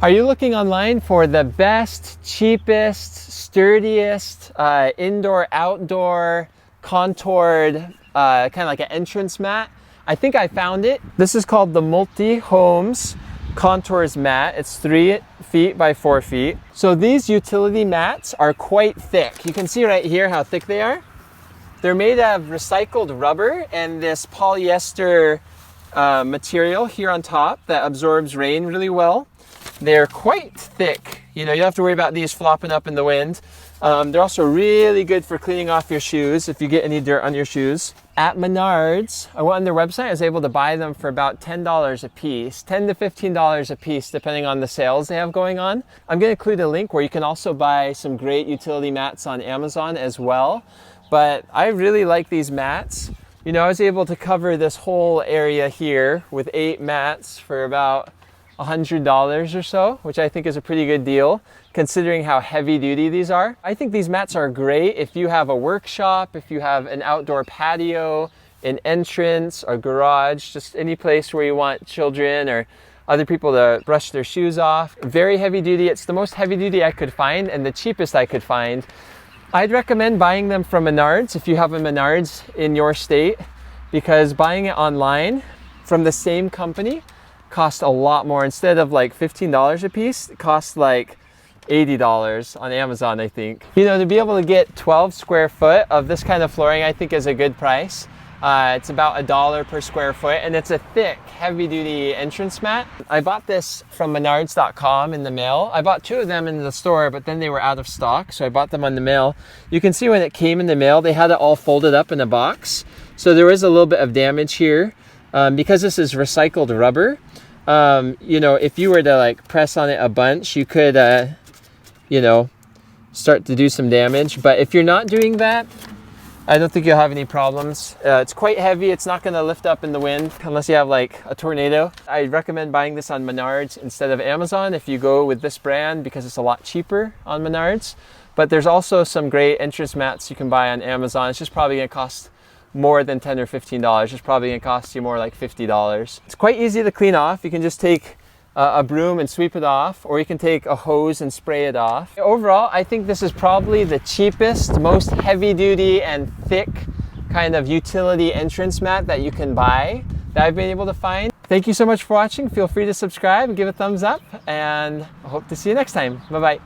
Are you looking online for the best, cheapest, sturdiest indoor-outdoor contoured kind of like an entrance mat? I think I found it. This is called the Multy Home Contours Mat. It's 3 feet by 4 feet. So these utility mats are quite thick. You can see right here how thick they are. They're made of recycled rubber and this polyester material here on top that absorbs rain really well. They're quite thick. You know, you don't have to worry about these flopping up in the wind. They're also really good for cleaning off your shoes if you get any dirt on your shoes. At Menards, I went on their website, I was able to buy them for about $10 a piece, $10 to $15 a piece, depending on the sales they have going on. I'm going to include a link where you can also buy some great utility mats on Amazon as well. But I really like these mats. You know, I was able to cover this whole area here with 8 mats for about $100 or so, which I think is a pretty good deal considering how heavy duty these are. I think these mats are great if you have a workshop, if you have an outdoor patio, an entrance, a garage, just any place where you want children or other people to brush their shoes off. Very heavy duty. It's the most heavy duty I could find and the cheapest I could find. I'd recommend buying them from Menards if you have a Menards in your state, because buying it online from the same company costs a lot more. Instead of like $15 a piece, it costs like $80 on Amazon, I think. You know, to be able to get 12 square foot of this kind of flooring, I think is a good price. It's about $1 per square foot, and it's a thick, heavy-duty entrance mat. I bought this from Menards.com in the mail. I bought 2 of them in the store, but then they were out of stock, so I bought them on the mail. You can see when it came in the mail, they had it all folded up in a box. So there was a little bit of damage here. Because this is recycled rubber, you know, if you were to like press on it a bunch, you could, you know, start to do some damage. But if you're not doing that, I don't think you'll have any problems. It's quite heavy. It's not going to lift up in the wind unless you have like a tornado. I recommend buying this on Menards instead of Amazon if you go with this brand, because it's a lot cheaper on Menards. But there's also some great entrance mats you can buy on Amazon. It's just probably going to cost more than $10 or $15. It's probably going to cost you more like $50. It's quite easy to clean off. You can just take a broom and sweep it off, or you can take a hose and spray it off. Overall, I think this is probably the cheapest, most heavy duty and thick kind of utility entrance mat that you can buy that I've been able to find. Thank you so much for watching. Feel free to subscribe and give a thumbs up, and I hope to see you next time. Bye-bye.